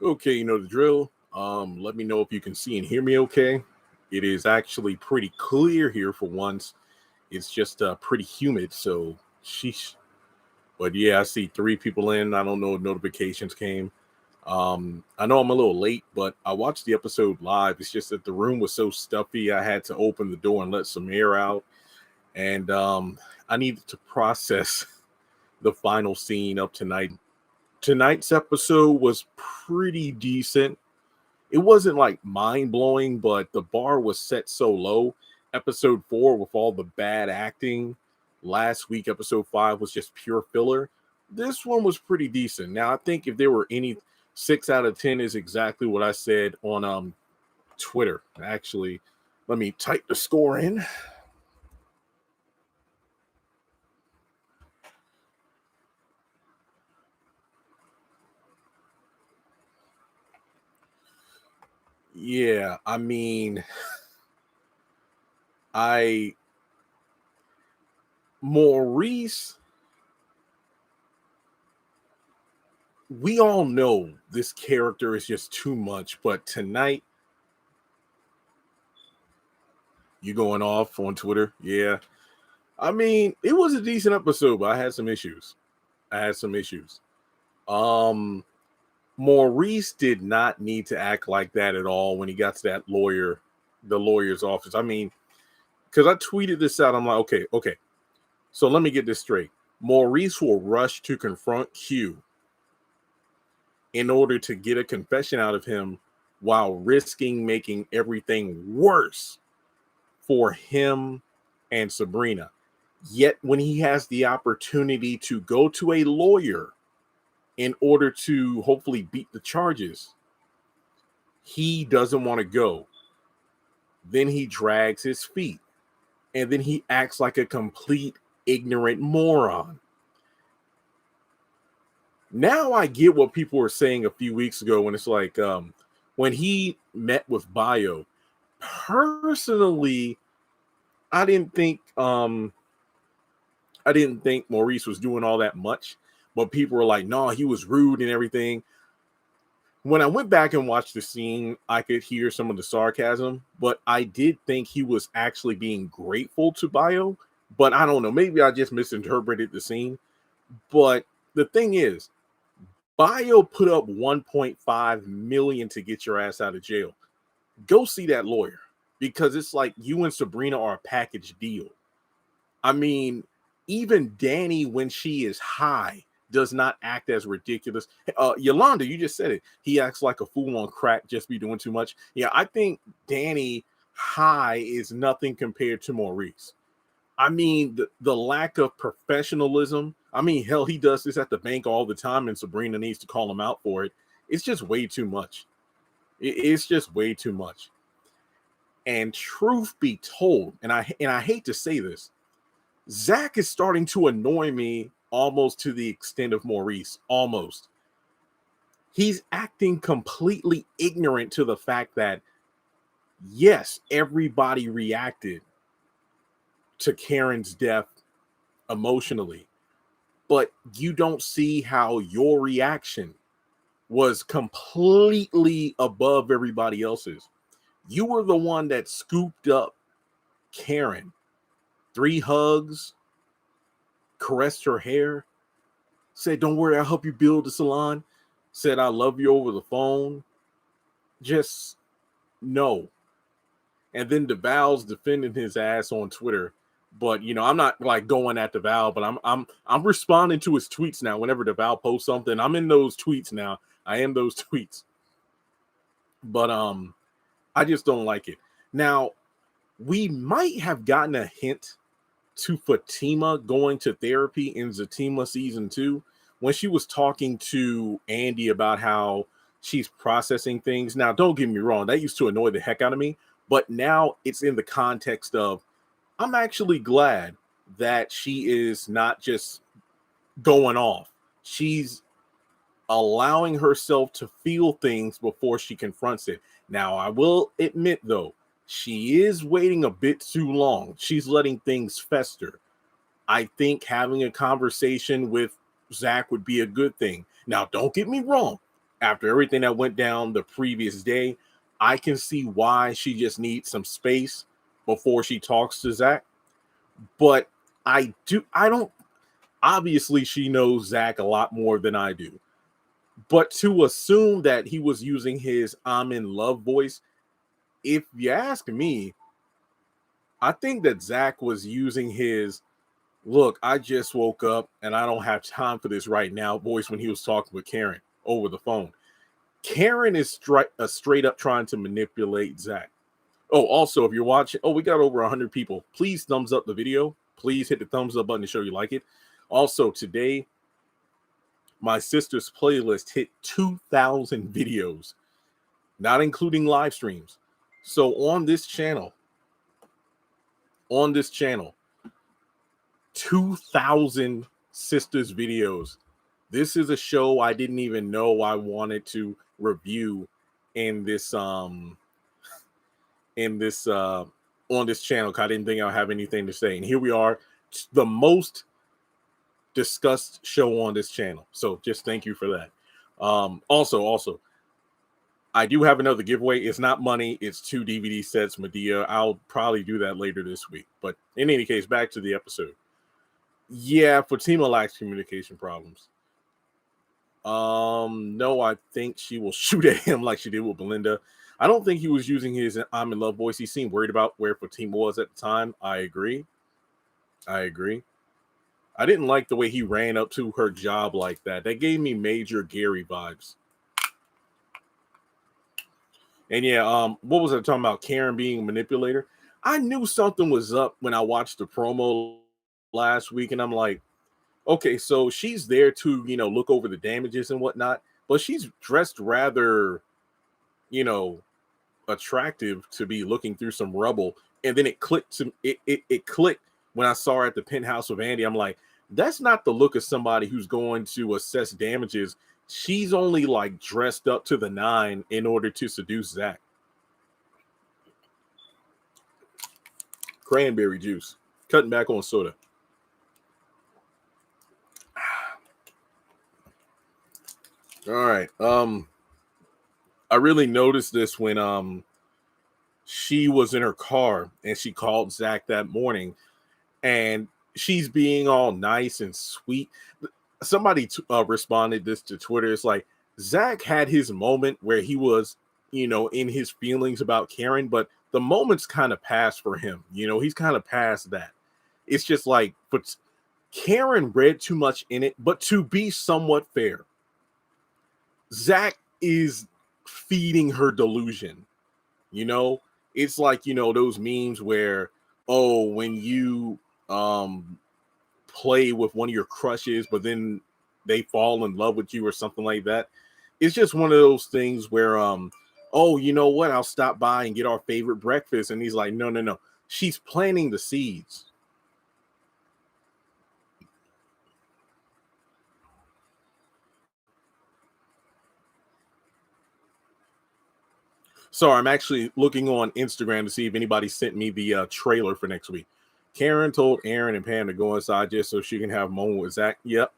Okay, you know the drill. Let me know if you can see and hear me okay. It is actually pretty clear here for once. It's just pretty humid, so sheesh. But yeah, I see three people in. I don't know if notifications came. I know I'm a little late, but I watched the episode live. It's just that the room was so stuffy, I had to open the door and let some air out. And I needed to process the final scene of tonight. Tonight's episode was pretty decent. It wasn't like mind blowing, but the bar was set so low. Episode 4 with all the bad acting. Last week, episode 5 was just pure filler. This one was pretty decent. Now, I think if there were any 6 out of 10 is exactly what I said on Twitter. Actually, let me type the score in. Yeah, I mean, I Maurice, we all know this character is just too much, but tonight, you going off on Twitter? Yeah. I mean, it was a decent episode, but I had some issues. Um Maurice did not need to act like that at all when he got to the lawyer's office. I mean, because I tweeted this out, I'm like, okay. So let me get this straight. Maurice will rush to confront Q in order to get a confession out of him while risking making everything worse for him and Sabrina. Yet when he has the opportunity to go to a lawyer in order to hopefully beat the charges, he doesn't want to go. Then he drags his feet, and then he acts like a complete ignorant moron. Now I get what people were saying a few weeks ago when it's like when he met with Bio. Personally, I didn't think Maurice was doing all that much, but people were like, no, he was rude and everything. When I went back and watched the scene, I could hear some of the sarcasm, but I did think he was actually being grateful to Bio. But I don't know, maybe I just misinterpreted the scene. But the thing is, Bio put up 1.5 million to get your ass out of jail. Go see that lawyer, because it's like you and Sabrina are a package deal. I mean, even Danny, when she is high, does not act as ridiculous. Yolanda, you just said it. He acts like a fool on crack, just be doing too much. Yeah, I think Danny high is nothing compared to Maurice. I mean, the lack of professionalism. I mean, hell, he does this at the bank all the time, and Sabrina needs to call him out for it. It's just way too much. It's just way too much. And truth be told, and I hate to say this, Zach is starting to annoy me almost to the extent of Maurice. Almost. He's acting completely ignorant to the fact that, yes, everybody reacted to Karen's death emotionally, but you don't see how your reaction was completely above everybody else's. You were the one that scooped up Karen, 3 hugs, caressed her hair, said, don't worry, I'll help you build the salon, said, I love you over the phone. Just no. And then DeVal's defending his ass on Twitter. But I'm not like going at DeVal, but I'm responding to his tweets now. Whenever DeVal posts something, I'm in those tweets now. I am those tweets. But I just don't like it. Now, we might have gotten a hint to Fatima going to therapy in Zatima season 2 when she was talking to Andy about how she's processing things. Now, don't get me wrong, that used to annoy the heck out of me, but now it's in the context of I'm actually glad that she is not just going off. She's allowing herself to feel things before she confronts it. Now, I will admit, though, she is waiting a bit too long. She's letting things fester. I think having a conversation with Zach would be a good thing. Now, don't get me wrong. after everything that went down the previous day, I can see why she just needs some space before she talks to Zach. But I don't, obviously she knows Zach a lot more than I do. But to assume that he was using his I'm in love voice, if you ask me, I think that Zach was using his look, I just woke up and I don't have time for this right now voice when he was talking with Karen over the phone. Karen is straight up trying to manipulate Zach. Oh, also, if you're watching, we got over 100 people. Please thumbs up the video. Please hit the thumbs up button to show you like it. Also, today, my sister's playlist hit 2,000 videos, not including live streams. So on this channel, 2,000 sisters videos. This is a show I didn't even know I wanted to review in this on this channel, because I didn't think I'll have anything to say. And here we are, the most discussed show on this channel. So just thank you for that. Also, I do have another giveaway. It's not money. It's 2 DVD sets, Medea. I'll probably do that later this week. But in any case, back to the episode. Yeah, Fatima lacks communication problems. No, I think she will shoot at him like she did with Belinda. I don't think he was using his I'm in love voice. He seemed worried about where Fatima was at the time. I agree. I didn't like the way he ran up to her job like that. That gave me major Gary vibes. And yeah, what was I talking about? Karen being a manipulator. I knew something was up when I watched the promo last week, and I'm like, okay, so she's there to, look over the damages and whatnot, but she's dressed rather, attractive to be looking through some rubble. And then it clicked it clicked when I saw her at the penthouse with Andy. I'm like, that's not the look of somebody who's going to assess damages. She's only like dressed up to the nine in order to seduce Zach. Cranberry juice. Cutting back on soda. All right. I really noticed this when she was in her car and she called Zach that morning, and she's being all nice and sweet. Somebody responded this to Twitter. It's like Zach had his moment where he was, in his feelings about Karen, but the moment's kind of passed for him. He's kind of past that. It's just like, but Karen read too much in it. But to be somewhat fair, Zach is feeding her delusion. It's like, those memes where, when you play with one of your crushes, but then they fall in love with you or something like that. It's just one of those things where, you know what? I'll stop by and get our favorite breakfast. And he's like, no. She's planting the seeds. Sorry, I'm actually looking on Instagram to see if anybody sent me the trailer for next week. Karen told Aaron and Pam to go inside just so she can have a moment with Zach. Yep.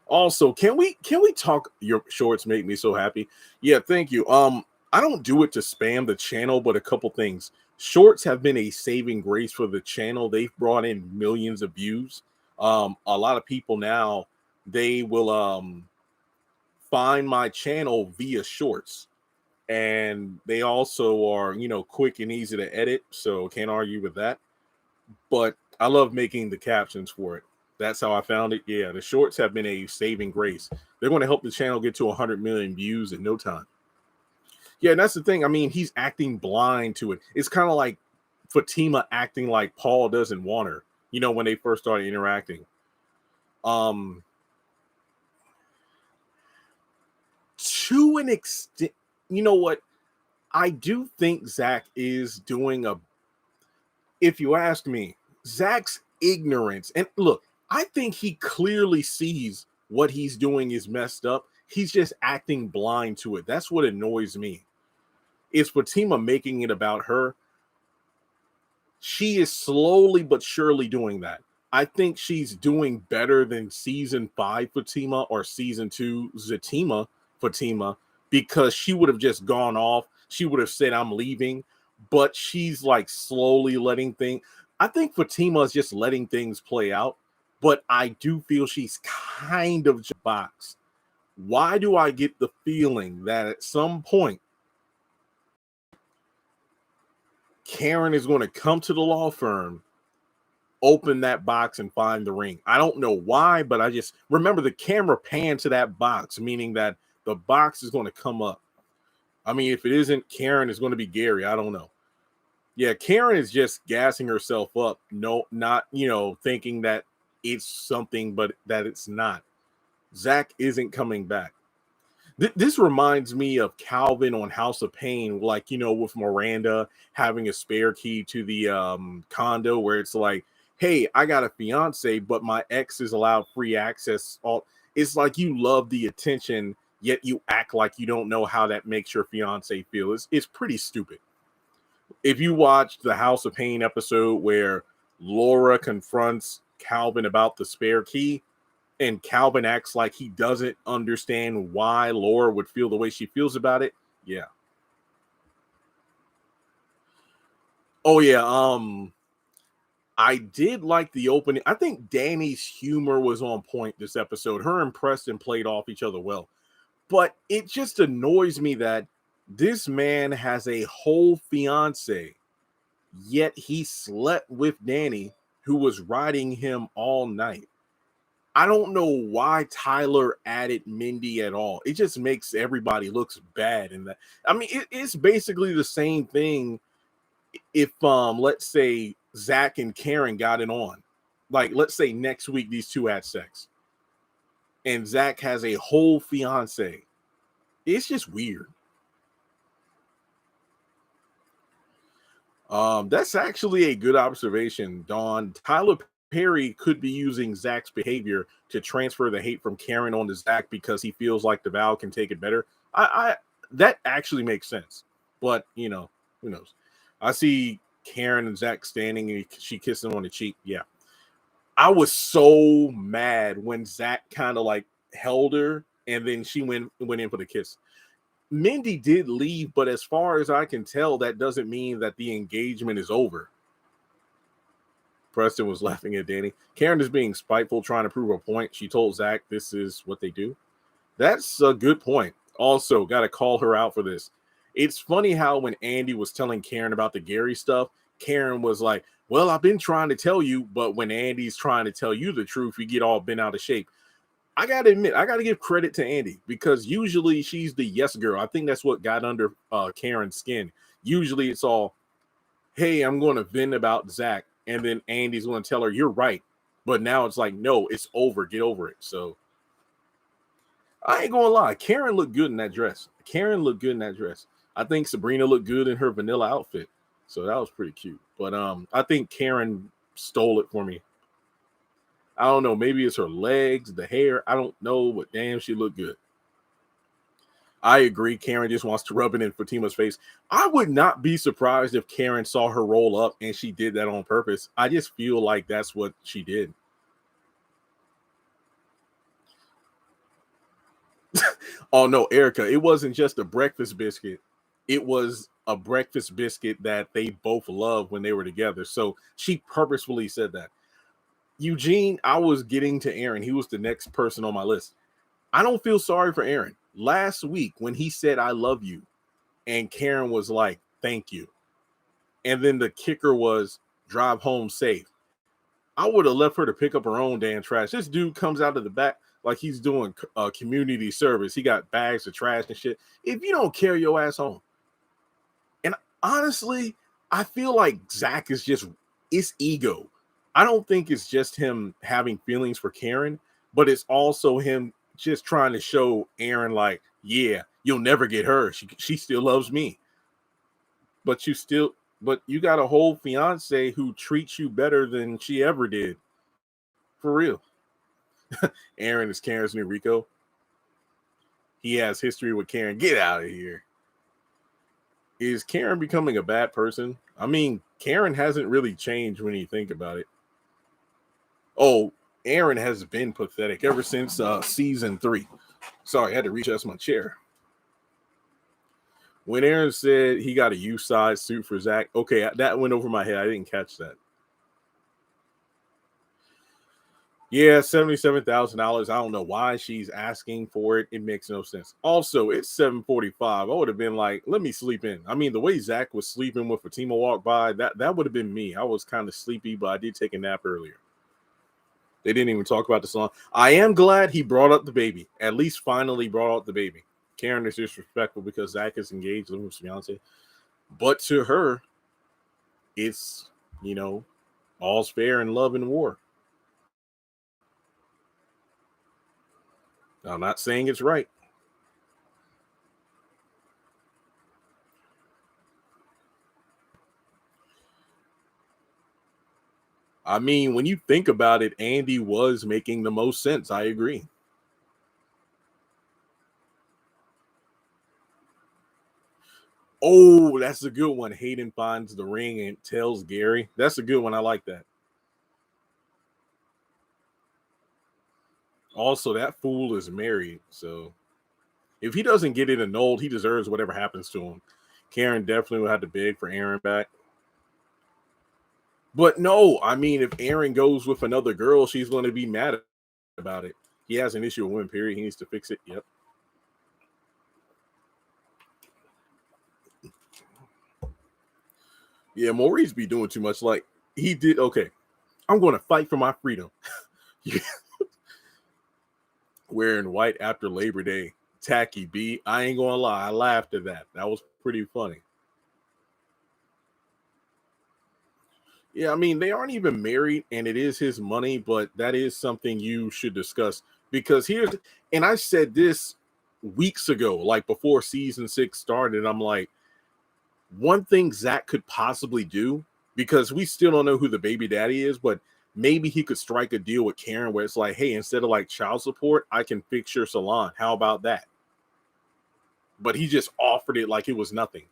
Also, can we talk? Your shorts make me so happy. Yeah, thank you. I don't do it to spam the channel, but a couple things. Shorts have been a saving grace for the channel. They've brought in millions of views. A lot of people now, they will find my channel via shorts. And they also are, quick and easy to edit. So can't argue with that. But I love making the captions for it. That's how I found it. Yeah, the shorts have been a saving grace. They're going to help the channel get to 100 million views in no time. Yeah, and that's the thing. I mean, he's acting blind to it. It's kind of like Fatima acting like Paul doesn't want her, when they first started interacting. To an extent, you know what? I do think Zach is doing if you ask me, Zach's ignorance. And look, I think he clearly sees what he's doing is messed up. He's just acting blind to it. That's what annoys me. It's Fatima making it about her. She is slowly but surely doing that. I think she's doing better than season 5 Fatima or season 2 Zatima, Fatima, because she would have just gone off. She would have said, I'm leaving, but she's like slowly letting things. I think Fatima is just letting things play out, but I do feel she's kind of boxed. Why do I get the feeling that at some point Karen is going to come to the law firm, open that box, and find the ring? I don't know why, but I just remember the camera panned to that box, meaning that the box is going to come up. I mean, if it isn't Karen, it's going to be Gary. I don't know. Yeah, Karen is just gassing herself up. No, not, thinking that it's something, but that it's not. Zach isn't coming back. This reminds me of Calvin on House of Pain, like, with Miranda having a spare key to the condo, where it's like, hey, I got a fiance, but my ex is allowed free access. It's like you love the attention, yet you act like you don't know how that makes your fiance feel. It's pretty stupid. If you watched the House of Pain episode where Laura confronts Calvin about the spare key, and Calvin acts like he doesn't understand why Laura would feel the way she feels about it. Yeah. Oh, yeah. I did like the opening. I think Danny's humor was on point this episode. Her and Preston played off each other well. But it just annoys me that this man has a whole fiance, yet he slept with Danny, who was riding him all night. I don't know why Tyler added Mindy at all. It just makes everybody looks bad. And that, I mean, it's basically the same thing. If let's say Zach and Karen got it on, like let's say next week these two had sex, and Zach has a whole fiance. It's just weird. That's actually a good observation, Dawn. Tyler Perry could be using Zach's behavior to transfer the hate from Karen onto Zach because he feels like the Val can take it better. I that actually makes sense, but who knows? I see Karen and Zach standing and she kissed him on the cheek. Yeah, I was so mad when Zach kind of like held her and then she went in for the kiss. Mindy did leave, but as far as I can tell, that doesn't mean that the engagement is over. Preston was laughing at Danny. Karen is being spiteful, trying to prove a point. She told Zach this is what they do. That's a good point. Also, got to call her out for this. It's funny how when Andy was telling Karen about the Gary stuff, Karen was like, well, I've been trying to tell you, but when Andy's trying to tell you the truth, you get all bent out of shape. I got to admit, I got to give credit to Andy because usually she's the yes girl. I think that's what got under Karen's skin. Usually it's all, hey, I'm going to vent about Zach. And then Andy's going to tell her, you're right. But now it's like, no, it's over. Get over it. So I ain't going to lie. Karen looked good in that dress. I think Sabrina looked good in her vanilla outfit. So that was pretty cute. But I think Karen stole it for me. I don't know. Maybe it's her legs, the hair. I don't know, but damn, she looked good. I agree. Karen just wants to rub it in Fatima's face. I would not be surprised if Karen saw her roll up and she did that on purpose. I just feel like that's what she did. Oh, no, Erica, it wasn't just a breakfast biscuit. It was a breakfast biscuit that they both loved when they were together. So she purposefully said that. Eugene, I was getting to Aaron. He was the next person on my list. I don't feel sorry for Aaron. Last week when he said, I love you, and Karen was like, thank you. And then the kicker was drive home safe. I would have left her to pick up her own damn trash. This dude comes out of the back like he's doing community service. He got bags of trash and shit. If you don't carry your ass home. And honestly, I feel like Zach is just, it's ego. I don't think it's just him having feelings for Karen, but it's also him just trying to show Aaron like, yeah, you'll never get her. She still loves me. But you got a whole fiance who treats you better than she ever did. For real. Aaron is Karen's new Rico. He has history with Karen. Get out of here. Is Karen becoming a bad person? I mean, Karen hasn't really changed when you think about it. Oh, Aaron has been pathetic ever since season 3. Sorry, I had to readjust my chair. When Aaron said he got a U-size suit for Zach, okay, that went over my head. I didn't catch that. Yeah, $77,000. I don't know why she's asking for it. It makes no sense. Also, it's 7:45. I would have been like, let me sleep in. I mean, the way Zach was sleeping when Fatima walked by, that would have been me. I was kind of sleepy, but I did take a nap earlier. They didn't even talk about the song. I am glad he brought up the baby. At least finally brought up the baby. Karen is disrespectful because Zach is engaged, living with his fiance. But to her, it's, all's fair in love and war. I'm not saying it's right. I mean, when you think about it, Andy was making the most sense. I agree. Oh, that's a good one. Hayden finds the ring and tells Gary. That's a good one. I like that. Also, that fool is married. So if he doesn't get it annulled, he deserves whatever happens to him. Karen definitely will have to beg for Aaron back. But no, I mean, if Aaron goes with another girl, she's going to be mad about it. He has an issue with women, period. He needs to fix it. Yep. Yeah, Maurice be doing too much. Like, he did, okay, I'm going to fight for my freedom. Wearing white after Labor Day. Tacky B. I ain't going to lie. I laughed at that. That was pretty funny. Yeah, I mean, they aren't even married and it is his money, but that is something you should discuss because and I said this weeks ago, like before season 6 started. I'm like, one thing Zach could possibly do, because we still don't know who the baby daddy is, but maybe he could strike a deal with Karen where it's like, hey, instead of like child support, I can fix your salon. How about that? But he just offered it like it was nothing.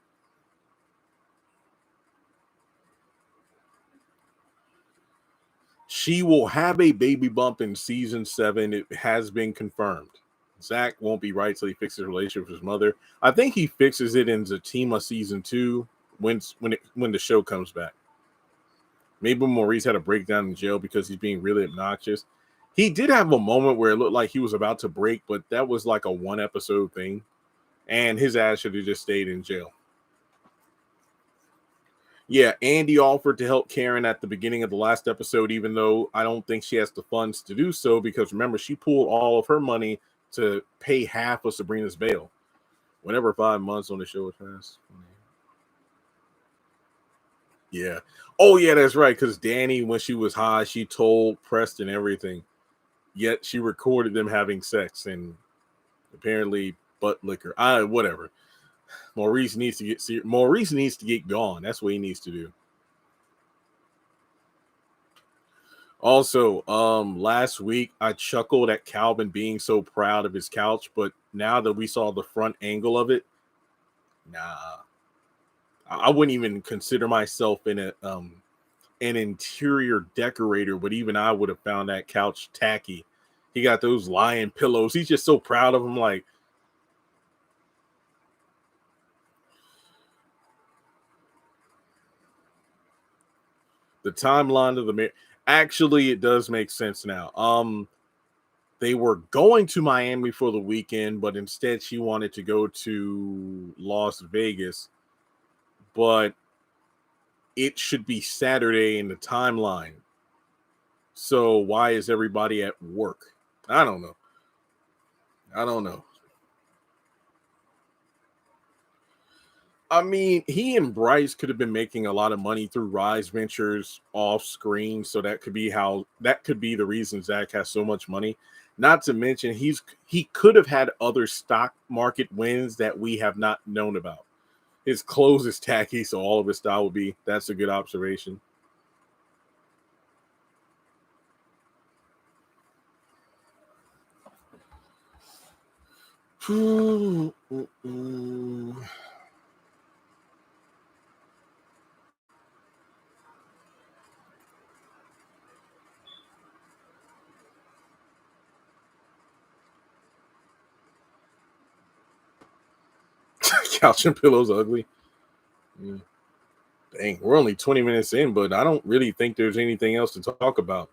She will have a baby bump in season 7. It has been confirmed. Zach won't be right till he fixes his relationship with his mother. I think he fixes it in Zatima season 2 when the show comes back. Maybe Maurice had a breakdown in jail because he's being really obnoxious. He did have a moment where it looked like he was about to break, but that was like a 1-episode thing. And his ass should have just stayed in jail. Yeah, Andy offered to help Karen at the beginning of the last episode, even though I don't think she has the funds to do so, because remember, she pulled all of her money to pay half of Sabrina's bail. Whenever 5 months on the show passed. Yeah. Oh, yeah, that's right. Because Danny, when she was high, she told Preston everything. Yet she recorded them having sex and apparently butt liquor. Whatever. Maurice needs to get gone. That's what he needs to do. Also, last week I chuckled at Calvin being so proud of his couch, but now that we saw the front angle of it, nah, I wouldn't even consider myself an interior decorator, but even I would have found that couch tacky. He got those lion pillows. He's just so proud of them. Like, the timeline of the actually, it does make sense now. They were going to Miami for the weekend, but instead she wanted to go to Las Vegas. But it should be Saturday in the timeline. So why is everybody at work? I don't know. I don't know. I mean, he and Bryce could have been making a lot of money through Rise Ventures off screen, so that could be the reason Zach has so much money. Not to mention he could have had other stock market wins that we have not known about. His clothes is tacky, so all of his style would be. That's a good observation. Couch and pillows ugly. Yeah. Dang, we're only 20 minutes in, but I don't really think there's anything else to talk about.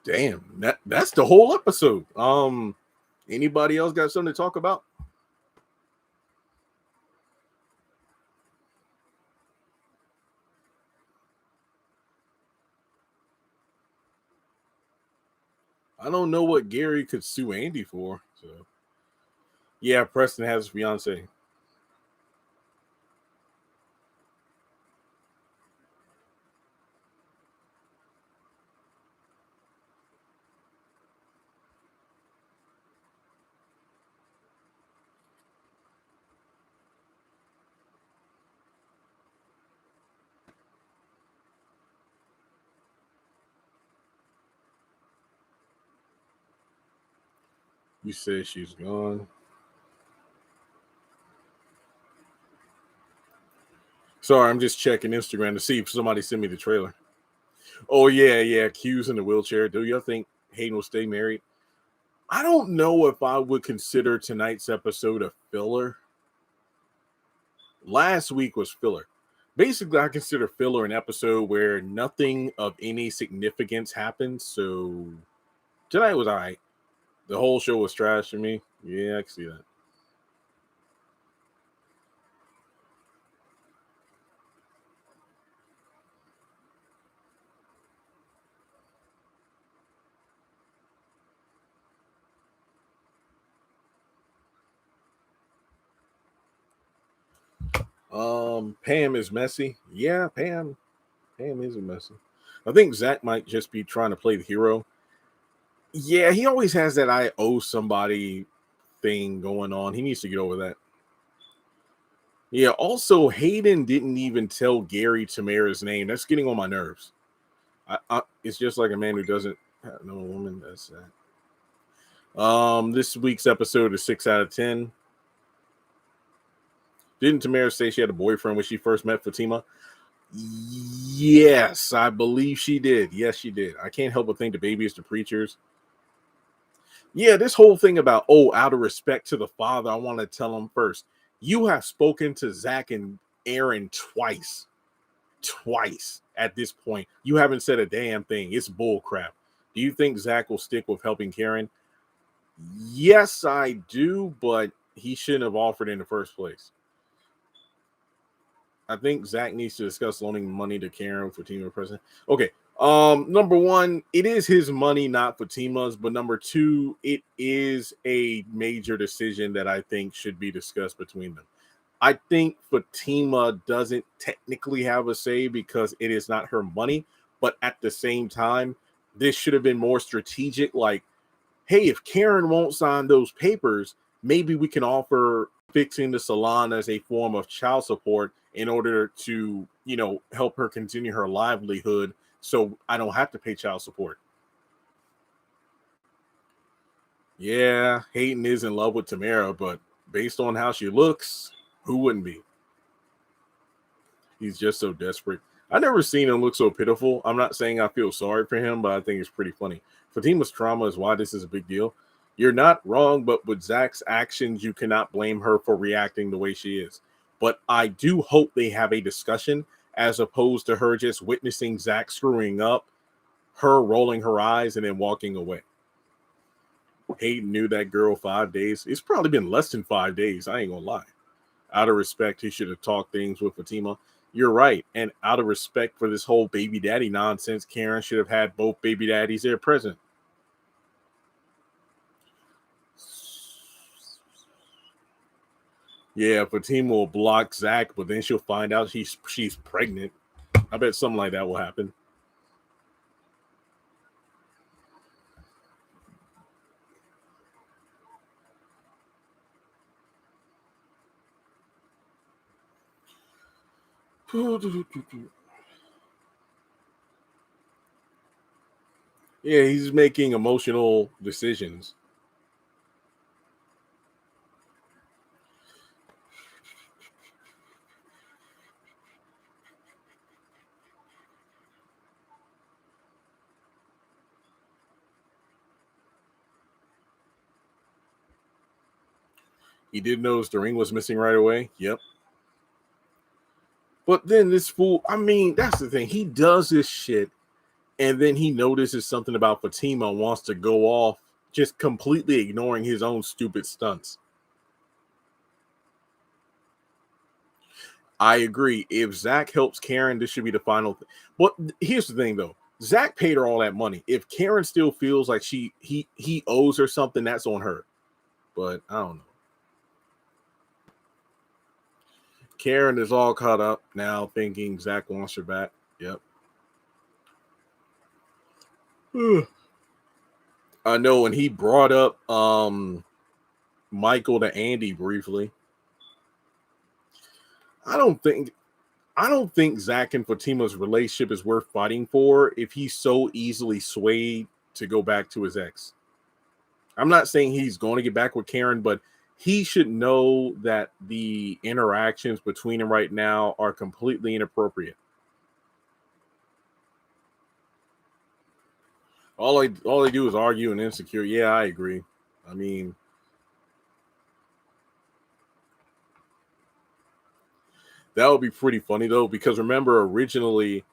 Damn, that's the whole episode. Anybody else got something to talk about? I don't know what Gary could sue Andy for. So yeah, Preston has a fiance. You said she's gone. Sorry, I'm just checking Instagram to see if somebody sent me the trailer. Oh yeah. Q's in the wheelchair. Do you think Hayden will stay married? I don't know if I would consider tonight's episode a filler. Last week was filler. Basically, I consider filler an episode where nothing of any significance happened. So tonight was all right. The whole show was trash to me. Yeah, I can see that. Pam is messy. Yeah, Pam is messy. I think Zach might just be trying to play the hero. Yeah, he always has that I owe somebody thing going on. He needs to get over that. Yeah, also Hayden didn't even tell Gary Tamara's name. That's getting on my nerves. It's just like a man who doesn't have no woman. That's that. This week's episode is 6 out of 10. Didn't Tamara say she had a boyfriend when she first met Fatima? Yes, I believe she did. Yes, she did. I can't help but think the baby is the preacher's. Yeah, this whole thing about, out of respect to the father, I want to tell him first. You have spoken to Zach and Aaron twice at this point. You haven't said a damn thing. It's bull crap. Do you think Zach will stick with helping Karen? Yes, I do, but he shouldn't have offered in the first place. I think Zach needs to discuss loaning money to Karen for Fatima president. Okay. Number one, it is his money, not Fatima's, but number two, it is a major decision that I think should be discussed between them. I think Fatima doesn't technically have a say because it is not her money, but at the same time, this should have been more strategic. Like, hey, if Karen won't sign those papers, maybe we can offer fixing the salon as a form of child support in order to, help her continue her livelihood so I don't have to pay child support. Yeah, Hayden is in love with Tamara, but based on how she looks, who wouldn't be? He's just so desperate. I never seen him look so pitiful. I'm not saying I feel sorry for him, but I think it's pretty funny. Fatima's trauma is why this is a big deal. You're not wrong, but with Zach's actions, you cannot blame her for reacting the way she is. But I do hope they have a discussion as opposed to her just witnessing Zach screwing up, her rolling her eyes, and then walking away. Hayden knew that girl 5 days. It's probably been less than 5 days. I ain't gonna lie. Out of respect, he should have talked things with Fatima. You're right. And out of respect for this whole baby daddy nonsense, Karen should have had both baby daddies there present. Yeah, Fatima will block Zach, but then she'll find out she's pregnant. I bet something like that will happen. Yeah, he's making emotional decisions. He did notice the ring was missing right away. Yep. But then this fool, I mean, that's the thing. He does this shit, and then he notices something about Fatima and wants to go off, just completely ignoring his own stupid stunts. I agree. If Zach helps Karen, this should be the final thing. But here's the thing, though. Zach paid her all that money. If Karen still feels like he owes her something, that's on her. But I don't know. Karen is all caught up now, thinking Zach wants her back. Yep. I know, and he brought up Michael to Andy briefly. I don't think Zach and Fatima's relationship is worth fighting for if he's so easily swayed to go back to his ex. I'm not saying he's going to get back with Karen, but he should know that the interactions between them right now are completely inappropriate. All they do is argue and insecure. Yeah, I agree. I mean, that would be pretty funny though, because remember originally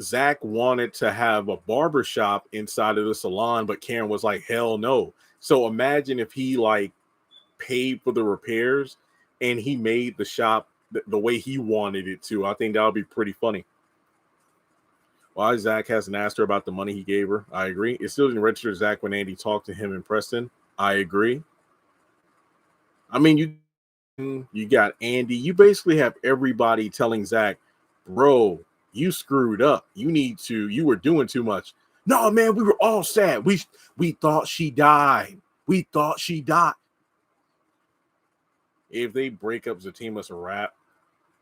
Zach wanted to have a barber shop inside of the salon, but Karen was like, hell no. So imagine if he like paid for the repairs and he made the shop the way he wanted it to. I think that would be pretty funny. Why Zach hasn't asked her about the money he gave her. I agree. It still didn't register Zach when Andy talked to him in Preston. I agree. I mean, you got Andy. You basically have everybody telling Zach, bro, you screwed up. You were doing too much. No, man, we were all sad. We thought she died. We thought she died. If they break up Zatima's a wrap,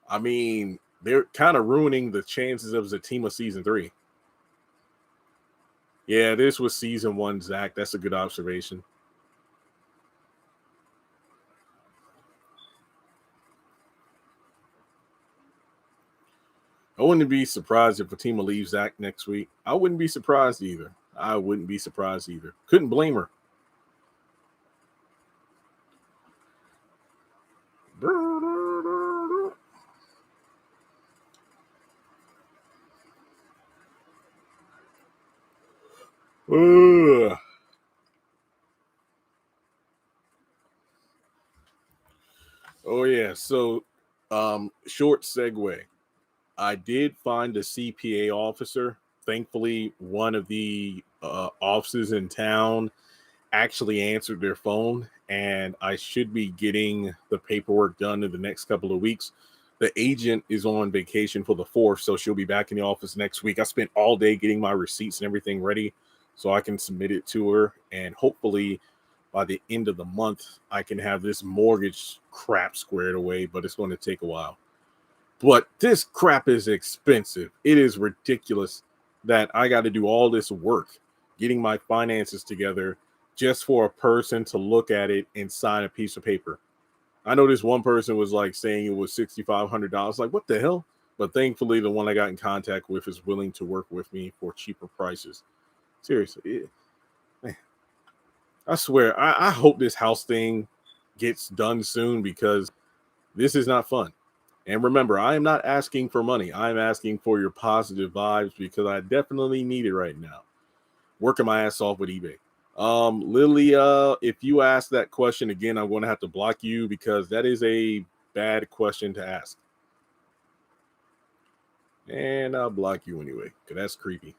I mean, they're kind of ruining the chances of Zatima season 3. Yeah, this was season 1, Zach. That's a good observation. I wouldn't be surprised if Fatima leaves Zach next week. I wouldn't be surprised either. Couldn't blame her. Oh yeah. So short segue. I did find a CPA officer. Thankfully, one of the offices in town actually answered their phone, and I should be getting the paperwork done in the next couple of weeks. The agent is on vacation for the 4th, so she'll be back in the office next week. I spent all day getting my receipts and everything ready so I can submit it to her, and hopefully by the end of the month, I can have this mortgage crap squared away, but it's going to take a while. But this crap is expensive. It is ridiculous that I got to do all this work getting my finances together just for a person to look at it and sign a piece of paper. I know this one person was like saying it was $6,500. Like, what the hell? But thankfully, the one I got in contact with is willing to work with me for cheaper prices. Seriously. Man, I swear, I hope this house thing gets done soon because this is not fun. And remember, I am not asking for money. I'm asking for your positive vibes because I definitely need it right now. Working my ass off with eBay. Lilia, if you ask that question again, I'm going to have to block you because that is a bad question to ask. And I'll block you anyway because that's creepy.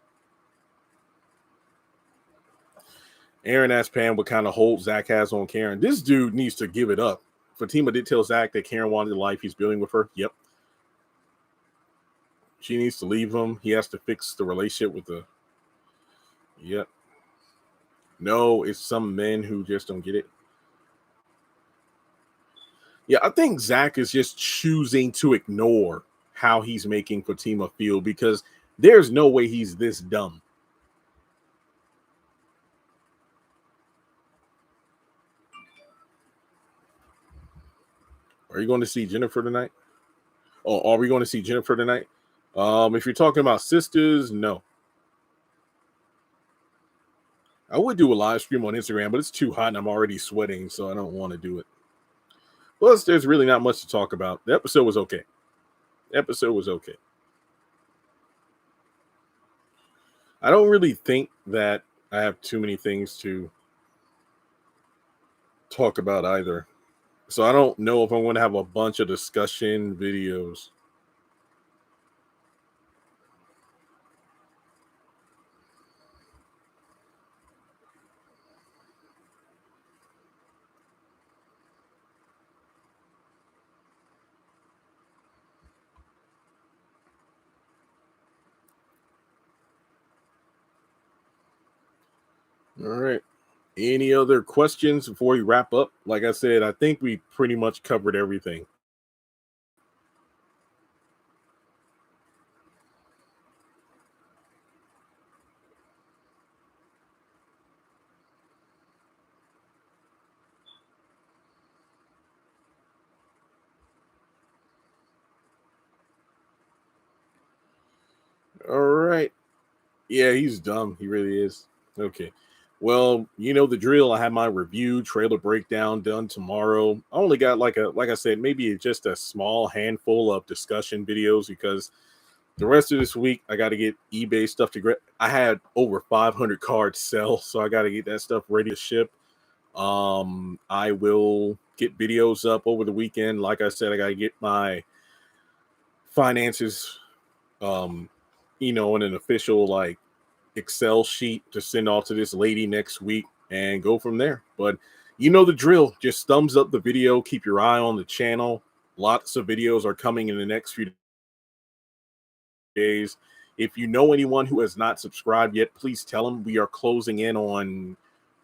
Aaron asked Pam what kind of hold Zach has on Karen. This dude needs to give it up. Fatima did tell Zach that Karen wanted the life he's building with her. Yep. She needs to leave him. He has to fix the relationship with the... Yep. No, it's some men who just don't get it. Yeah, I think Zach is just choosing to ignore how he's making Fatima feel because there's no way he's this dumb. Are you going to see Jennifer tonight? Oh, are we going to see Jennifer tonight? If you're talking about Sistas, no. I would do a live stream on Instagram, but it's too hot and I'm already sweating, so I don't want to do it. Plus, there's really not much to talk about. The episode was okay. I don't really think that I have too many things to talk about either. So I don't know if I'm going to have a bunch of discussion videos. All right. Any other questions before we wrap up? Like I said, I think we pretty much covered everything. All right. Yeah, he's dumb. He really is. Okay. Well, you know the drill. I have my review trailer breakdown done tomorrow. I only got like I said, maybe just a small handful of discussion videos because the rest of this week I got to get eBay stuff to grab. I had over 500 cards sell, so I got to get that stuff ready to ship. I will get videos up over the weekend. Like I said, I got to get my finances, in an official like Excel sheet to send off to this lady next week and go from there. But you know the drill. Just thumbs up the video. Keep your eye on the channel. Lots of videos are coming in the next few days. If you know anyone who has not subscribed yet, please tell them. We are closing in on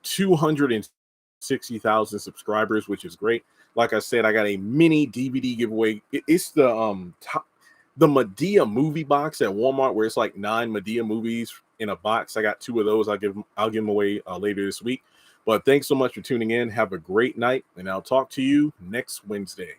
260,000 subscribers, which is great. Like I said, I got a mini DVD giveaway. It's the Medea movie box at Walmart, where it's like 9 Medea movies in a box. I got 2 of those. I'll give them away later this week. But thanks so much for tuning in. Have a great night, and I'll talk to you next Wednesday.